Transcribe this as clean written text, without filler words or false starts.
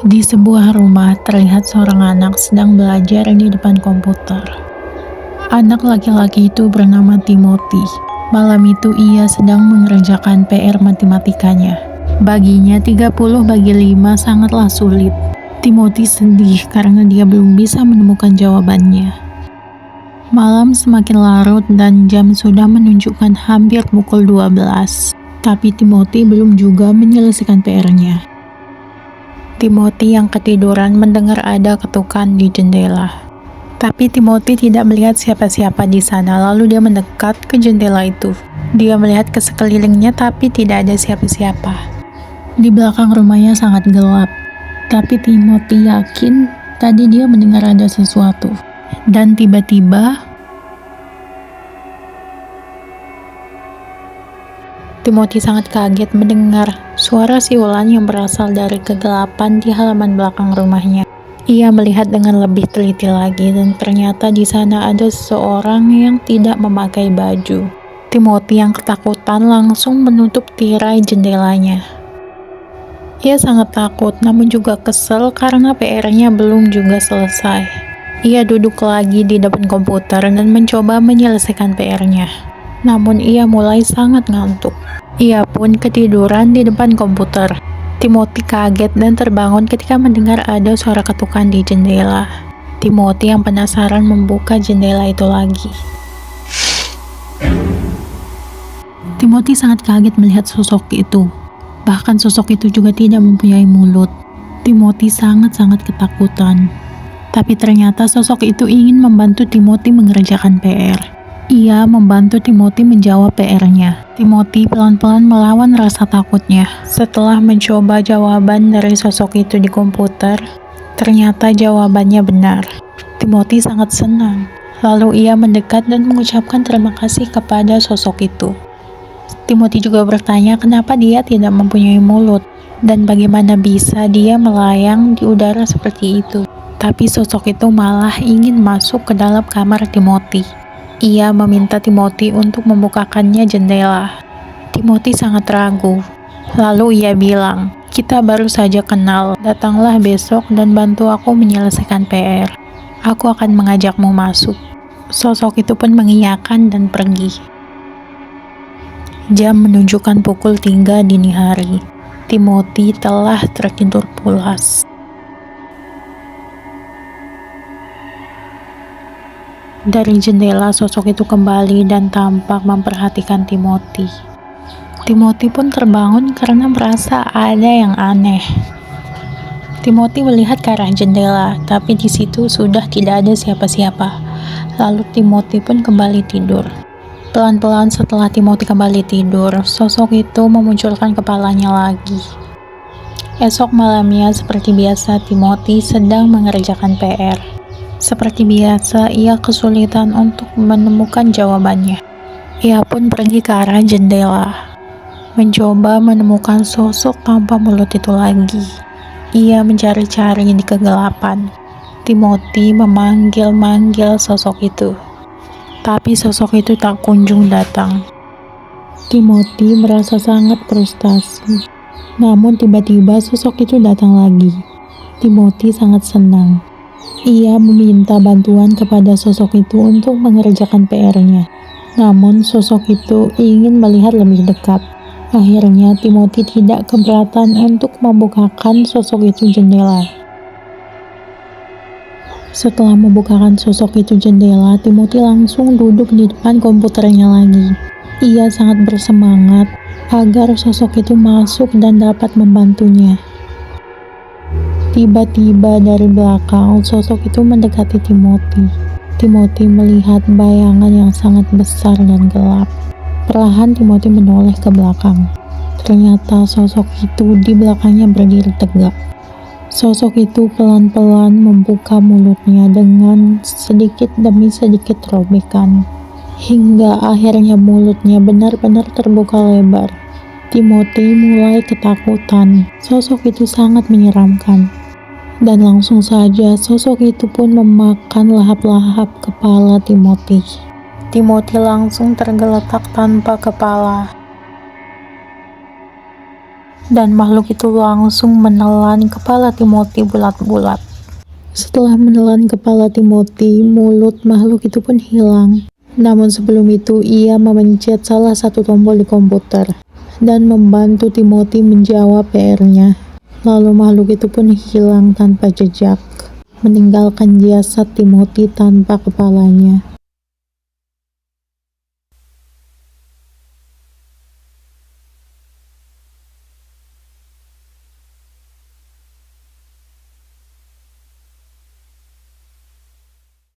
Di sebuah rumah terlihat seorang anak sedang belajar di depan komputer. Anak laki-laki itu bernama Timothy. Malam itu ia sedang mengerjakan PR matematikanya. Baginya 30/5 sangatlah sulit. Timothy sedih karena dia belum bisa menemukan jawabannya. Malam semakin larut dan jam sudah menunjukkan hampir pukul 12. Tapi Timothy belum juga menyelesaikan PR-nya. Timothy yang ketiduran mendengar ada ketukan di jendela. Tapi Timothy tidak melihat siapa-siapa di sana, lalu dia mendekat ke jendela itu. Dia melihat ke sekelilingnya tapi tidak ada siapa-siapa. Di belakang rumahnya sangat gelap. Tapi Timothy yakin tadi dia mendengar ada sesuatu. Dan tiba-tiba Timothy sangat kaget mendengar suara siulan yang berasal dari kegelapan di halaman belakang rumahnya. Ia melihat dengan lebih teliti lagi dan ternyata di sana ada seseorang yang tidak memakai baju. Timothy yang ketakutan langsung menutup tirai jendelanya. Ia sangat takut namun juga kesal karena PR-nya belum juga selesai. Ia duduk lagi di depan komputer dan mencoba menyelesaikan PR-nya. Namun ia mulai sangat ngantuk. Ia pun ketiduran di depan komputer. Timothy kaget dan terbangun ketika mendengar ada suara ketukan di jendela. Timothy yang penasaran membuka jendela itu lagi. Timothy sangat kaget melihat sosok itu. Bahkan sosok itu juga tidak mempunyai mulut. Timothy sangat-sangat ketakutan. Tapi ternyata sosok itu ingin membantu Timothy mengerjakan PR. Ia membantu Timothy menjawab PR-nya. Timothy pelan-pelan melawan rasa takutnya. Setelah mencoba jawaban dari sosok itu di komputer, ternyata jawabannya benar. Timothy sangat senang. Lalu ia mendekat dan mengucapkan terima kasih kepada sosok itu. Timothy juga bertanya kenapa dia tidak mempunyai mulut dan bagaimana bisa dia melayang di udara seperti itu. Tapi sosok itu malah ingin masuk ke dalam kamar Timothy. Ia meminta Timothy untuk membukakannya jendela. Timothy sangat ragu. Lalu ia bilang, "Kita baru saja kenal. Datanglah besok dan bantu aku menyelesaikan PR. Aku akan mengajakmu masuk." Sosok itu pun mengiyakan dan pergi. Jam menunjukkan pukul 3 dini hari. Timothy telah tertidur pulas. Dari jendela, sosok itu kembali dan tampak memperhatikan Timothy. Timothy pun terbangun karena merasa ada yang aneh. Timothy melihat ke arah jendela, tapi di situ sudah tidak ada siapa-siapa. Lalu Timothy pun kembali tidur. Pelan-pelan setelah Timothy kembali tidur, sosok itu memunculkan kepalanya lagi. Esok malamnya, seperti biasa, Timothy sedang mengerjakan PR. Seperti biasa, ia kesulitan untuk menemukan jawabannya. Ia pun pergi ke arah jendela, mencoba menemukan sosok tanpa mulut itu lagi. Ia mencari-cari di kegelapan. Timothy memanggil-manggil sosok itu, tapi sosok itu tak kunjung datang. Timothy merasa sangat frustasi. Namun tiba-tiba sosok itu datang lagi. Timothy sangat senang. Ia meminta bantuan kepada sosok itu untuk mengerjakan PR-nya. Namun sosok itu ingin melihat lebih dekat. Akhirnya Timothy tidak keberatan untuk membukakan sosok itu jendela. Setelah membukakan sosok itu jendela, Timothy langsung duduk di depan komputernya lagi. Ia sangat bersemangat agar sosok itu masuk dan dapat membantunya. Tiba-tiba dari belakang, sosok itu mendekati Timothy. Timothy melihat bayangan yang sangat besar dan gelap. Perlahan Timothy menoleh ke belakang. Ternyata sosok itu di belakangnya berdiri tegak. Sosok itu pelan-pelan membuka mulutnya dengan sedikit demi sedikit robekan. Hingga akhirnya mulutnya benar-benar terbuka lebar. Timothy mulai ketakutan. Sosok itu sangat menyeramkan. Dan langsung saja sosok itu pun memakan lahap-lahap kepala Timothy. Timothy langsung tergeletak tanpa kepala. dan makhluk itu langsung menelan kepala Timothy bulat-bulat. Setelah menelan kepala Timothy, mulut makhluk itu pun hilang. Namun sebelum itu, ia memencet salah satu tombol di komputer dan membantu Timothy menjawab PR-nya. Lalu makhluk itu pun hilang tanpa jejak, meninggalkan jasad Timothy tanpa kepalanya.